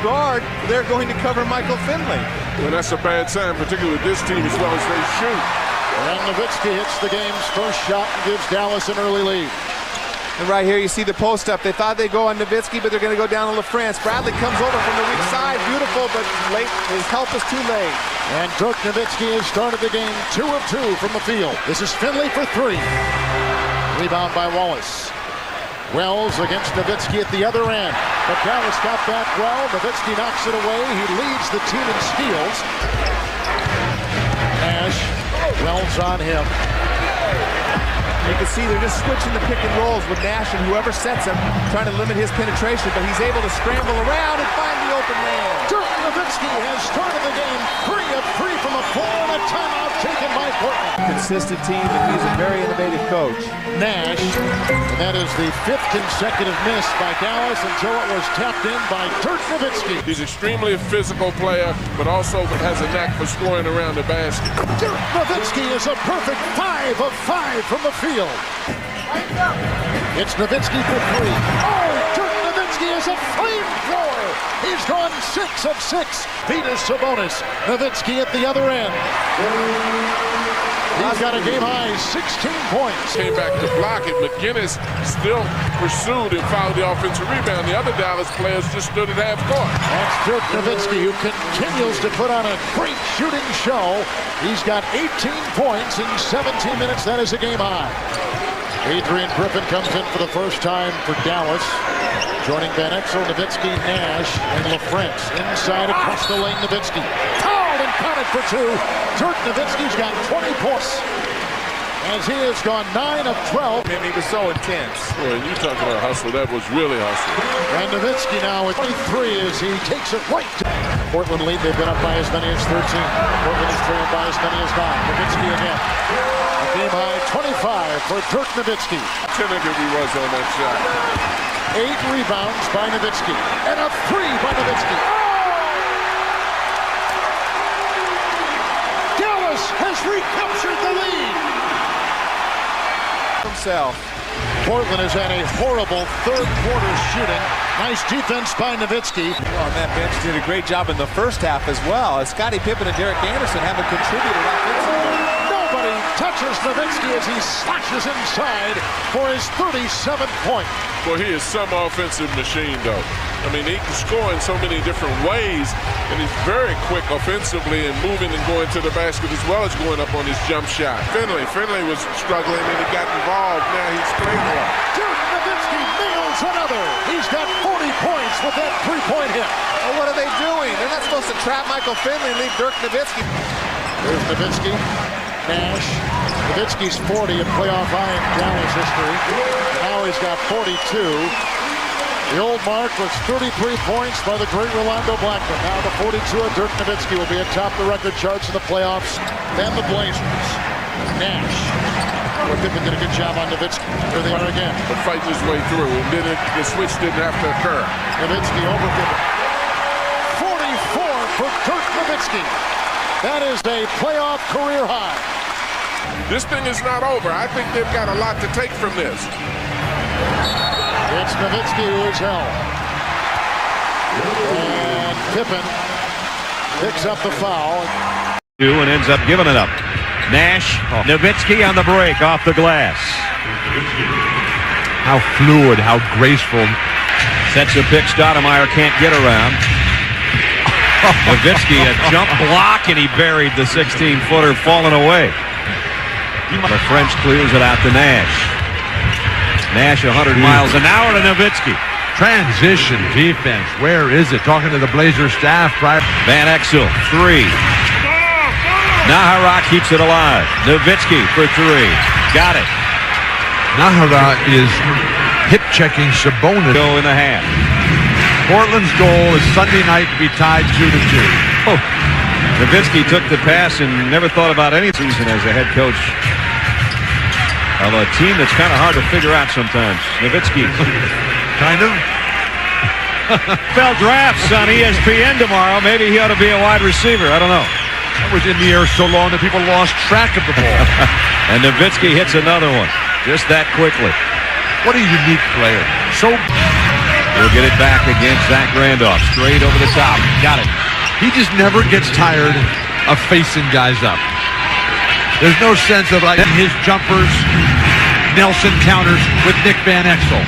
guard, they're going to cover Michael Finley. Well, that's a bad sign, particularly with this team as well as they shoot. And Nowitzki hits the game's first shot and gives Dallas an early lead. And right here you see the post up. They thought they'd go on Nowitzki, but they're going to go down to LaFrance. Bradley comes over from the weak side. Beautiful, but late. His help is too late. And Dirk Nowitzki has started the game 2 of 2 from the field. This is Finley for 3. Rebound by Wallace. Wells against Nowitzki at the other end. But Dallas got back well. Nowitzki knocks it away. He leads the team in steals. Nash, Wells on him. You can see they're just switching the pick and rolls with Nash and whoever sets him, trying to limit his penetration, but he's able to scramble around and find the open man. Dirk Nowitzki has started the game 3 of 3 from the floor and a timeout taken by Portland. Consistent team, and he's a very innovative coach. Nash, and that is the 5th consecutive miss by Dallas until it was tapped in by Dirk Nowitzki. He's extremely a physical player, but also has a knack for scoring around the basket. Dirk Nowitzki is a perfect 5 of 5 from the field. It's Nowitzki for 3. Oh, Dirk Nowitzki is a flamethrower. He's gone 6 of 6. Vitas Sabonis. Nowitzki at the other end. He's got a game-high 16 points. Came back to block it. McGinnis still pursued and fouled the offensive rebound. The other Dallas players just stood at half court. That's Dirk Nowitzki, who continues to put on a great shooting show. He's got 18 points in 17 minutes. That is a game-high. Adrian Griffin comes in for the first time for Dallas. Joining Van Exel, Nowitzki, Nash, and LaFrance. Inside across the lane, Nowitzki. Fouled and counted for 2. Dirk Nowitzki's got 20 points. As he has gone 9 of 12. And he was so intense. Boy, you talk about hustle. That was really hustle. And Nowitzki now with 23 as he takes it right to Portland lead. They've been up by as many as 13. Portland is trailing by as many as 9. Nowitzki again. A game-high 25 for Dirk Nowitzki. Tentative he was on that shot. 8 rebounds by Nowitzki. And a 3 by Nowitzki. Dallas has recaptured the lead. Himself. Portland has had a horrible third quarter shooting. Nice defense by Nowitzki. On that bench did a great job in the first half as well. Scottie Pippen and Derek Anderson haven't contributed offensively. Nobody touches Nowitzki as he slashes inside for his 37th point. Well, he is some offensive machine, though. I mean, he can score in so many different ways, and he's very quick offensively and moving and going to the basket as well as going up on his jump shot. Finley was struggling, and he got involved. Now he's playing well. Dirk Nowitzki nails another. He's got 40 points with that 3-point hit. Oh, what are they doing? They're not supposed to trap Michael Finley and leave Dirk Nowitzki. There's Nowitzki. Nash. Nowitzki's 40 in playoff high in Dallas history. Now he's got 42. The old mark was 33 points by the great Rolando Blackman. Now the 42 of Dirk Nowitzki will be atop the record charts in the playoffs. Then the Blazers. Nash. Well, Pippen did a good job on Nowitzki. Here they are again. But fighting his way through, and then the switch didn't have to occur. Nowitzki over Pippen. 44 for Dirk Nowitzki. That is a playoff career high. This thing is not over. I think they've got a lot to take from this. It's Nowitzki who is held. And Pippen picks up the foul. And ends up giving it up. Nash, Nowitzki on the break off the glass. How fluid, how graceful. Sets a pick Stoudemire can't get around. Nowitzki a jump block and he buried the 16-footer falling away. The French clears it out to Nash. Nash 100 miles an hour to Nowitzki. Transition defense. Where is it? Talking to the Blazers staff prior. Van Exel, 3. Nahara keeps it alive. Nowitzki for 3. Got it. Nahara is hip-checking Sabonis. Go in the half. Portland's goal is Sunday night to be tied 2-2. Oh. Nowitzki took the pass and never thought about any season as a head coach of a team that's kind of hard to figure out sometimes. Nowitzki. Kind of. Bell drafts on ESPN tomorrow. Maybe he ought to be a wide receiver. I don't know. That was in the air so long that people lost track of the ball. And Nowitzki hits another one just that quickly. What a unique player. So He'll get it back against Zach Randolph. Straight over the top. Got it. He just never gets tired of facing guys up. There's no sense of like his jumpers, Nelson counters with Nick Van Exel.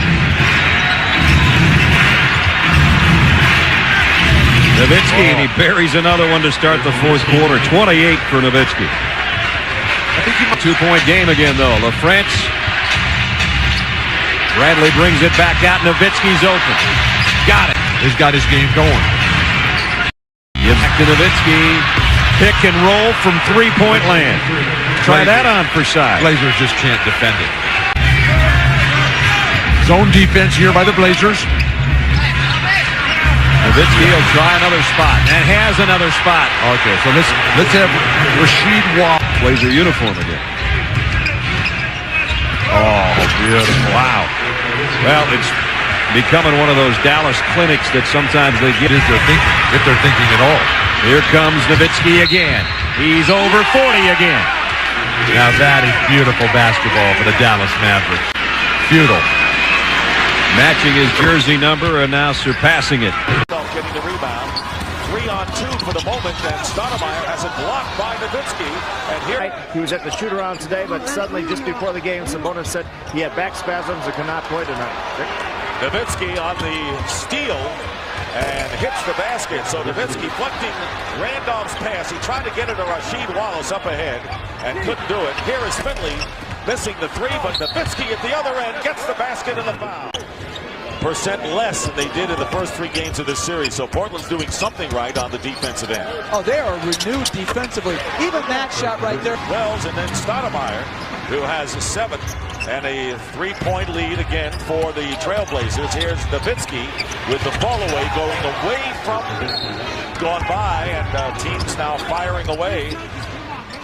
Nowitzki, and he buries another one to start the fourth quarter. 28 for Nowitzki. I think he 2-point game again, though. LaFrance. Bradley brings it back out. Nowitzki's open. Got it. He's got his game going. Gives back to Nowitzki. Pick and roll from three-point land. Try that on for size. Blazers just can't defend it. Zone defense here by the Blazers. Nowitzki will try another spot, and has another spot. Okay, so let's have Rasheed Wallace. Blazer uniform again. Oh, beautiful. Wow. Well, it's becoming one of those Dallas clinics that sometimes they get. If they're thinking at all. Here comes Nowitzki again. He's over 40 again. Now that is beautiful basketball for the Dallas Mavericks. Beautiful. Matching his jersey number and now surpassing it. Getting the rebound. 3-on-2 for the moment, and Stoudemire has it blocked by Nowitzki. And here he was at the shoot-around today, but suddenly just before the game, Sabonis said he had back spasms and could not play tonight. Nowitzki on the steal and hits the basket. So Nowitzki deflecting Randolph's pass. He tried to get it to Rasheed Wallace up ahead and couldn't do it. Here is Finley missing the three, but Nowitzki at the other end gets the basket and the foul. Percent less than they did in the first 3 games of this series. So Portland's doing something right on the defensive end. Oh, they are renewed defensively. Even that shot right there. Wells and then Stoudemire, who has 7 and a 3-point lead again for the Trailblazers. Here's Nowitzki with the fall away going away from gone by, and teams now firing away.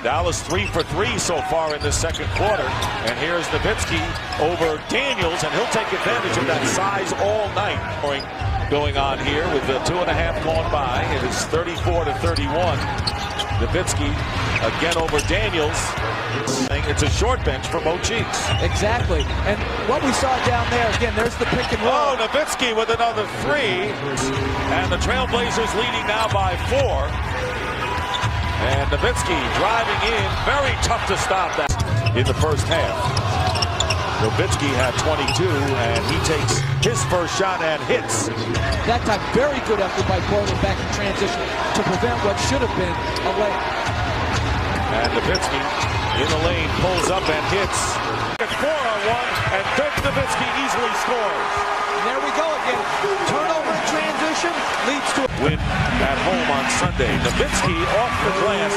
Dallas 3 for 3 so far in this second quarter. And here's Nowitzki over Daniels, and he'll take advantage of that size all night. Going on here with the 2.5 gone by. It is 34-31. Nowitzki again over Daniels. It's a short bench for Mo Cheeks. Exactly. And what we saw down there, again, there's the pick and roll. Oh, Nowitzki with another 3. And the Trailblazers leading now by 4. And Nowitzki driving in. Very tough to stop that in the first half. Nowitzki had 22, and he takes his first shot and hits. That time, very good effort by Portland back in transition to prevent what should have been a layup. And Nowitzki in the lane pulls up and hits. 4-on-1, and Dirk Nowitzki easily scores. And there we go again. Turnover in transition leads to a win at home on Sunday. Nowitzki off the glass.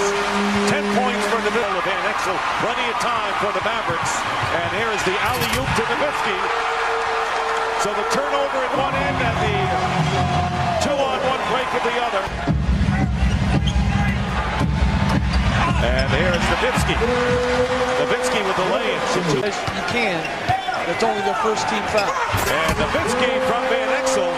10 points for the middle of Van Exel. Plenty of time for the Mavericks. And here is the alley-oop to Nowitzki. So the turnover at one end and the 2-on-1 break at the other. And here's Nowitzki. Nowitzki with the lay-in. as you can. That's only their first team foul. And Nowitzki from Van Exel.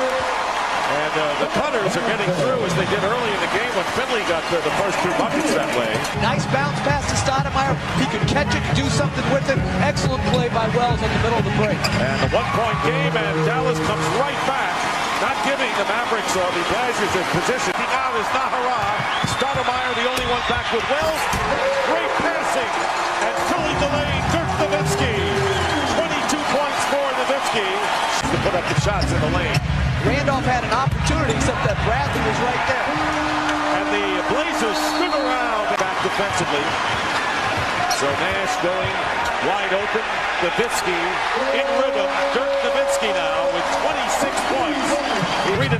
And the Cutters are getting through as they did early in the game when Finley got the first 2 buckets that way. Nice bounce pass to Stoudemire. He could catch it, do something with it. Excellent play by Wells in the middle of the break. And a 1-point game, and Dallas comes right back, not giving the Mavericks or the Blazers in position. Now is Nahara. Stoudemire the only one back with Wells. Great passing and filling the lane. Dirk Nowitzki. 22 points for Nowitzki to put up the shots in the lane. Randolph had an opportunity, except that Bradley was right there. And the Blazers spin around back defensively. So Nash going wide open. Nowitzki in rhythm. Dirk Nowitzki now with 26 points. 3-0.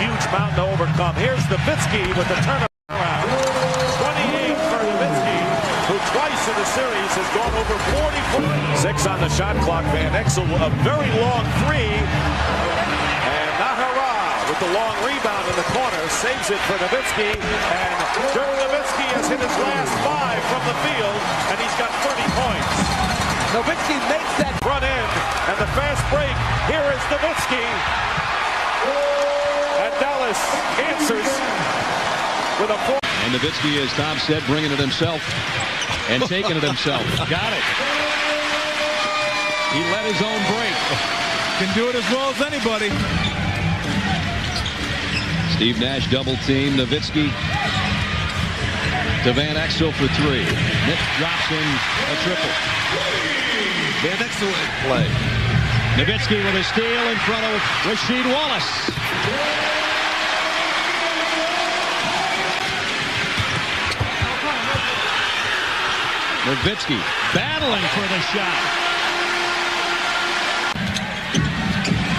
Huge mountain to overcome. Here's Nowitzki with the turnaround. 28 for Nowitzki, who twice in the series has gone over 40 points. 6 on the shot clock. Van Exel a very long 3. Nahara with the long rebound in the corner, saves it for Nowitzki, and Dirk Nowitzki has hit his last 5 from the field, and he's got 30 points. Nowitzki makes that Front end, and the fast break, here is Nowitzki, and Dallas answers with a 4. And Nowitzki, as Tom said, bringing it himself and taking it himself. Got it. He let his own break. Can do it as well as anybody. Steve Nash double team. Nowitzki to Van Exel for three. Nick drops in a triple. Van Exel in play. Nowitzki with a steal in front of Rasheed Wallace. Nowitzki battling for the shot.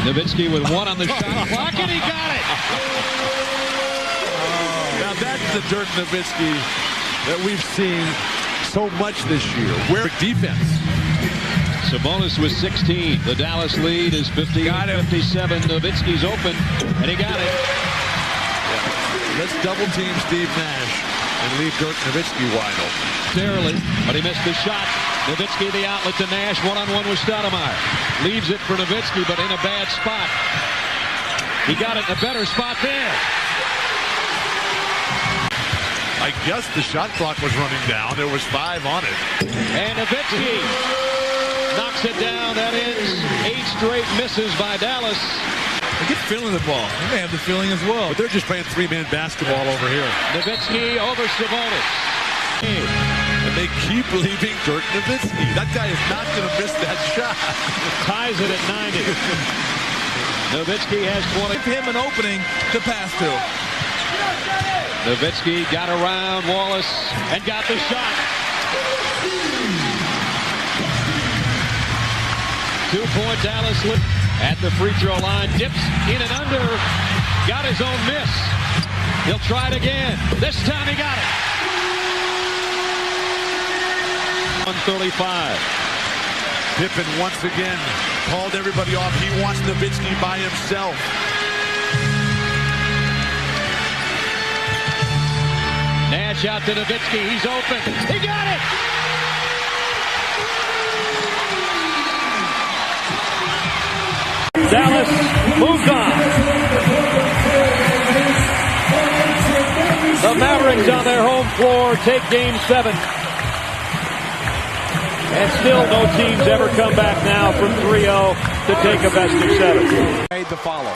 Nowitzki with one on the shot clock, and he got it. Now that's the Dirk Nowitzki that we've seen so much this year. Where defense. Sabonis with 16. The Dallas lead is 58-57. Nowitzki's open, and he got it. Yeah. Let's double team Steve Nash and leave Dirk Nowitzki wide open. Barely, but he missed the shot. Nowitzki the outlet to Nash. One-on-one with Stoudemire. Leaves it for Nowitzki, but in a bad spot. He got it in a better spot there. I guess the shot clock was running down. There was 5 on it. And Nowitzki knocks it down. That ends 8 straight misses by Dallas. They get feeling the ball. They may have the feeling as well. But they're just playing 3-man basketball over here. Nowitzki over Sabonis. And they keep leaving Dirk Nowitzki. That guy is not going to miss that shot. Ties it at 90. Nowitzki has 20. Give him an opening to pass to. Nowitzki got around Wallace and got the shot. 2-point Dallas at the free throw line. Dips in and under. Got his own miss. He'll try it again. This time he got it. 135. Pippen once again called everybody off. He wants Nowitzki by himself. Nash out to Nowitzki. He's open. He got it! Dallas moves on. The Mavericks on their home floor take Game 7. And still no teams ever come back now from 3-0 to take a best of 7. Made the follow.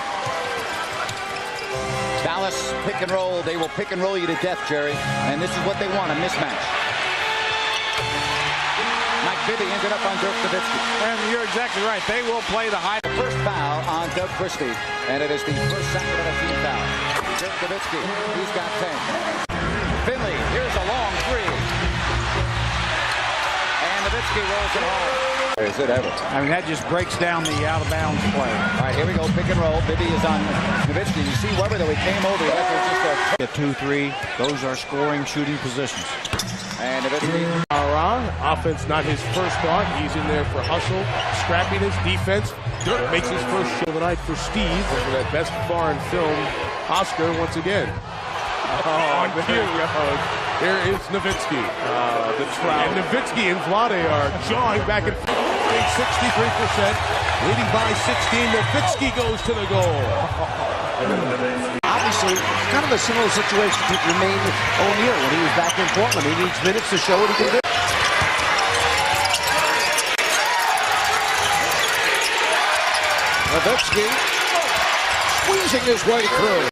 Dallas pick and roll. They will pick and roll you to death, Jerry. And this is what they want, a mismatch. Mike Bibby ended up on Dirk Nowitzki. And you're exactly right. They will play the high. First foul on Doug Christie. And it is the first Sacramento team foul. Dirk Nowitzki, he's got 10. Finley, here's a long three. And Nowitzki rolls it home. Is it ever? I mean, that just breaks down the out-of-bounds play. All right, here we go. Pick and roll. Bibby is on Nowitzki. You see Weber, though, he came over. That was just A 2-3. Those are scoring, shooting positions. And Nowitzki. Offense not his first thought. He's in there for hustle, scrappiness, defense. Dirk makes his first show of the night for Steve for that best foreign film Oscar once again. Oh, there he goes. There is Nowitzki. The trout. And Nowitzki and Vlade are jawing back and forth. 63%. Leading by 16. Nowitzki goes to the goal. Obviously, kind of a similar situation to Jermaine O'Neal when he was back in Portland. He needs minutes to show what he can do. Nowitzki squeezing his way through.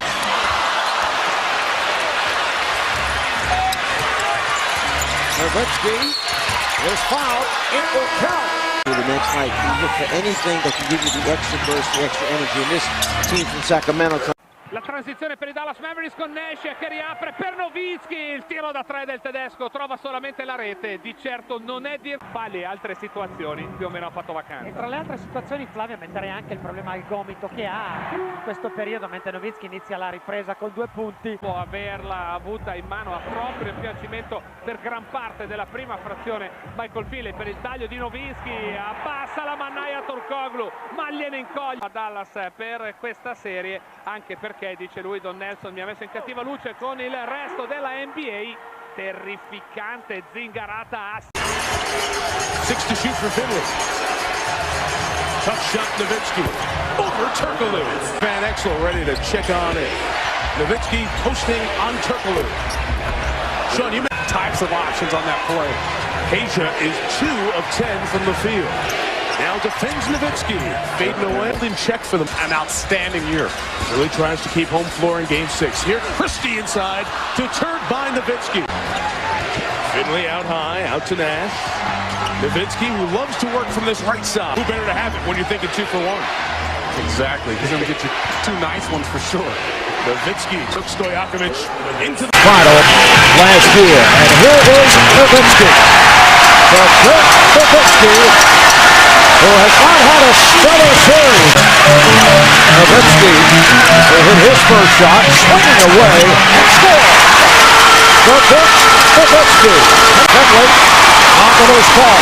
Nowitzki is fouled. It will count. The next night, you look for anything that can give you the extra burst, the extra energy. And this team from Sacramento. La transizione per i Dallas Mavericks con Nash che riapre per Nowitzki, il tiro da 3 del tedesco, trova solamente la rete, di certo non è di pali, altre situazioni più o meno ha fatto vacanza. E tra le altre situazioni, Flavio, metterei anche il problema al gomito che ha in questo periodo, mentre Nowitzki inizia la ripresa con 2 punti. Può averla avuta in mano a proprio piacimento per gran parte della prima frazione Michael Finley per il taglio di Nowitzki, abbassa la mannaia Turkoglu, ma gliene incoglie a Dallas per questa serie, anche perché dice lui Don Nelson mi ha messo in cattiva luce con il resto della NBA. Terrificante zingarata a 6 to shoot for Finley. Tough shot Nowitzki over Turkoglu. Van Exel ready to check on it. Nowitzki posting on Turkoglu. Sean, you made types of options on that play. Asia is 2 of 10 from the field. Now defends Nowitzki. Fading away in check for them. An outstanding year. Really tries to keep home floor in game 6. Here, Christie inside, deterred by Nowitzki. Finley out high, out to Nash. Nowitzki, who loves to work from this right side. Who better to have it when you're thinking 2 for 1? Exactly. He's going to get you 2 nice ones for sure. Nowitzki took Stojakovic into the final last year. And here is Nowitzki. The Dirk Nowitzki, who has not had a stellar series. Nowitzki will hit his first shot, swinging away, and score. The Dirk Nowitzki. Finley on the loose ball.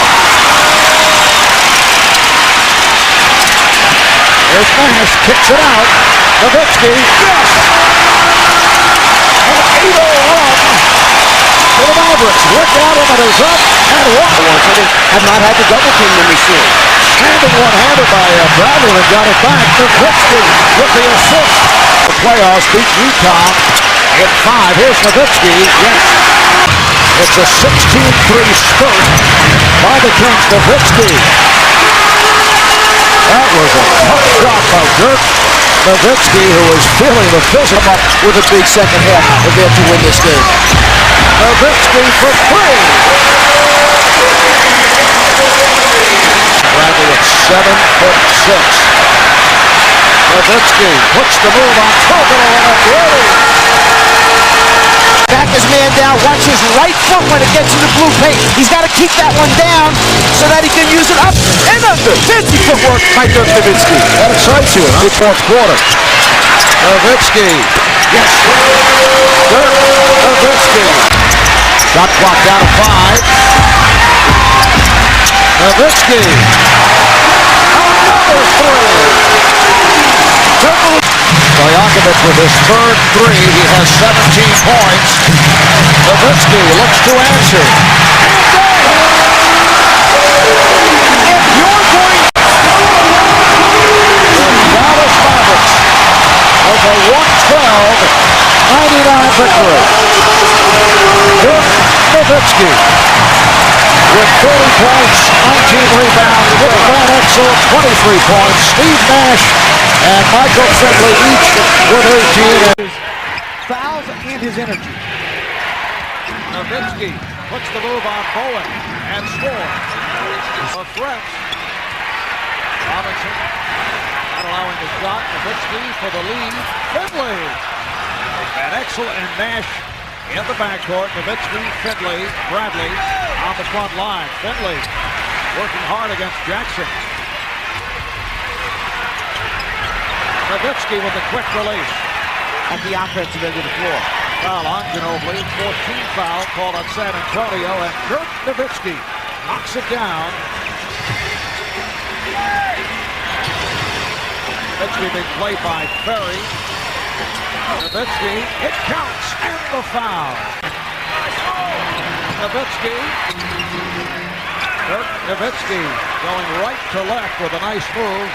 There's Nash, kicks it out. Nowitzki, yes! An 8-0 run for the Mavericks. Rick Waterman is up and one. Have not had the double team when we see it. Standing one-handed by Bradley and got it back. Nowitzki with the assist. The playoffs beat Utah in 5. Here's Nowitzki, yes. It's a 16-3 spurt by the Kings. Nowitzki. That was a tough shot by Dirk Nowitzki, who was feeling the fist up with a big second half if they have to win this game. Nowitzki for 3. Bradley at 7'6". Nowitzki puts the move on Tokolo and a beauty. Back his man down, watch his right foot when it gets to the blue paint. He's got to keep that one down so that he can use it up and under. Fancy footwork by Dirk Nowitzki. That excites you, huh? Fourth quarter. Nowitzki, yes. Dirk Nowitzki. Shot clock down to 5. Nowitzki. Another 3. Stojakovic with his third 3. He has 17 points. Nowitzki looks to answer. If you're going The Dallas Mavericks with a 112-99 victory. Dirk Nowitzki with 30 points, 19 rebounds. Rick Van Exel, 23 points. Steve Nash and Michael Finley each with 18. Fouls and his energy. Nowitzki puts the move on Bowen and scores. For French. Robinson not allowing the shot. Nowitzki for the lead. Finley. Van Exel and Nash in the backcourt. Nowitzki, Finley, Bradley on the front line. Finley working hard against Jackson. Nowitzki with a quick release. at the offensive end of the floor. Foul on Ginobili. 14th foul called on San Antonio, and Dirk Nowitzki knocks it down. Nowitzki being played by Ferry. Nowitzki, it counts, and the foul. Nowitzki. Dirk Nowitzki going right to left with a nice move.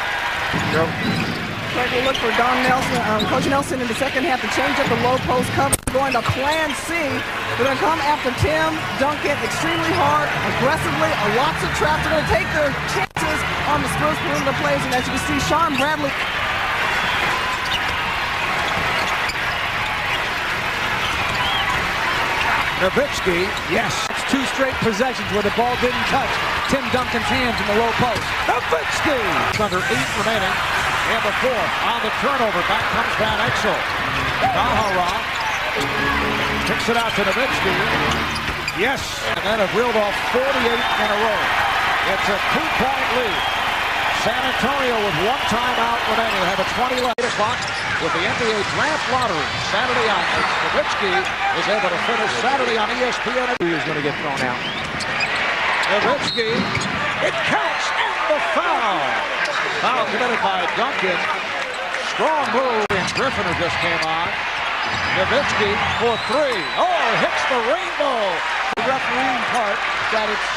Take a look for Don Nelson, Coach Nelson in the second half to change up the low post cover, going to plan C. They're going to come after Tim Duncan extremely hard, aggressively, lots of traps. They're going to take their chances on the Spurs perimeter plays, and as you can see, Sean Bradley. Nowitzki, yes. It's two straight possessions where the ball didn't touch Tim Duncan's hands in the low post. Nowitzki! Under 8 remaining in the fourth. On the turnover, back comes Van Exel. Tahara kicks it out to Nowitzki. Yes, and then have reeled off 48 in a row. It's a 2-point lead. San Antonio with one timeout remaining. They have a 20 left. 8 o'clock with the NBA Draft Lottery Saturday on. Nowitzki is able to finish Saturday on ESPN. He's going to get thrown out. Nowitzki, it counts, and the foul. Foul committed by Duncan. Strong move, and Griffin who just came on. Nowitzki for 3. Oh, hits the rainbow. The refereeing part that it's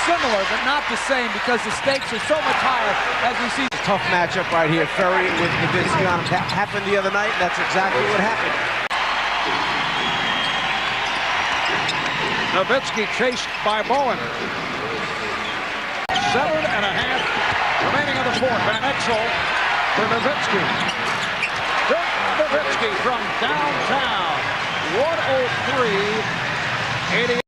similar but not the same because the stakes are so much higher as we see. Tough matchup right here. Ferry with Nowitzki on him. That happened the other night. That's exactly what happened. Nowitzki chased by Bowen. 7.5 support. Van Exel for Nowitzki. Dirk Nowitzki from downtown. 103-88.